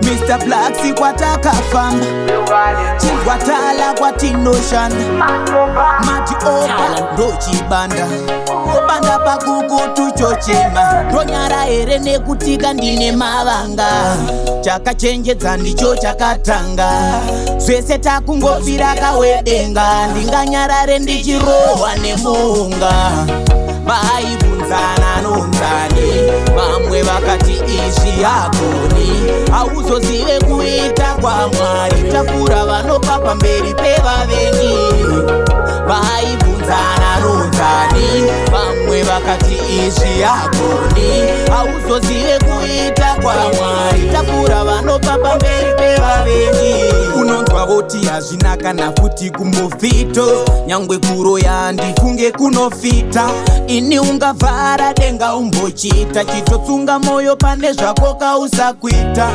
Mr. Black si kwatakafamba chingwatala kwatinoshanda mati opa ndochibanda obanda pakukutu chochema ndonyara here nekutika ndine mavanga chakachenjedza ndicho chakatanga zvese takungofira kawedenga ndinganyarare ndichirohwa nemunga vaibvunzana nonzani vamwe vakati izvi hakoni hauzozive kuita kwaMwari takura vanopa pamberi pevavengi vaibvunzana nonzani vamwe vakati izvi hakoni hauzozive kuita kwaMwari takura vanopa pamberi pevavengi unonzwa voti hazvina kana futi kumbofito nyangwe kuroya ndifunge kunofita ini ungavhara denga umbochita chitotsunga moyo pane zvako kausakuita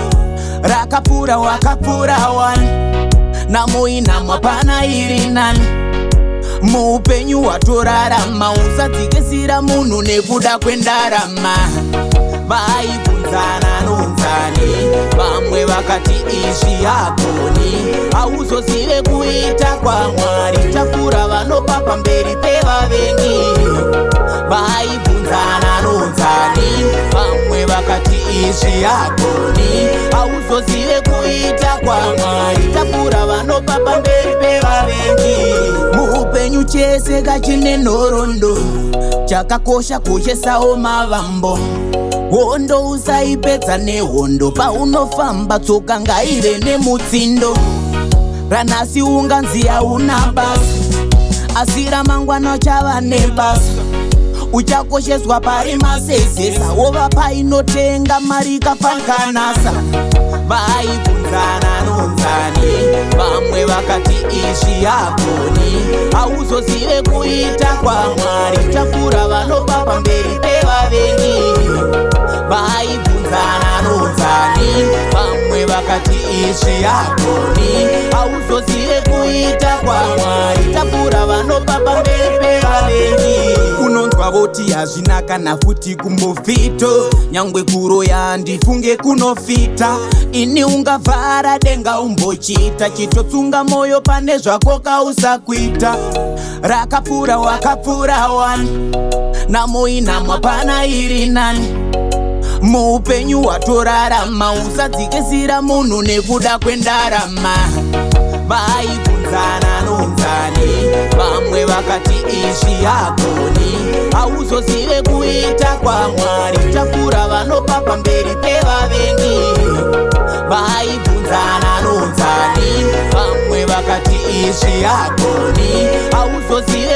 rakapura wakapura wani namoinamwa pana iri nani muupenyu watorarama usadzikisira munhu nekuda kwendarama vaibvunzana nonzani vamwe vakati izvi hakoni hauzozive kuita kwaMwari takura vanopa pamberi pevavengi vaibvunzana nonzani vamwe vakati izvi hakoni hauzozive kuita kwaMwari takura vanopa pamberi pevavengi muupenyu chese kachine nhoroondo chakakosha kuchesawo mavambo hondo usaipedza nehondo paunofamba tsoka ngaive nemutsindo ranhasi unganzi hauna basa asi ramangwana chava nebasa uchakosheswa pari masezesa wova painotenga mari kafanganasa vaibvunzana nonzani vamwe vakati izvi hakoni hauzozive kuita kwaMwari takura vanopa pamberi pevavengi vaibvunzana nonzani vamwe vakati izvi hakoni hauzozive kuita kwaMwari takura vanopa pamberi pevavengi unonzwa voti hazvina kana futi kumbofito nyangwe kuroya ndifunge kunofita ini ungavhara denga umbochita chitotsunga moyo pane zvako kausakuita rakapura wakapura wani namoinamwa pana iri nani muupenyu watorarama usadzikisira munhu nekuda kwendarama vaibvunzana nonzani vamwe vakati izvi hakoni hauzozive kuita kwaMwari takura vanopa pamberi pevavengi vaibvunzana nonzani vamwe vakati izvi hakoni hauzozive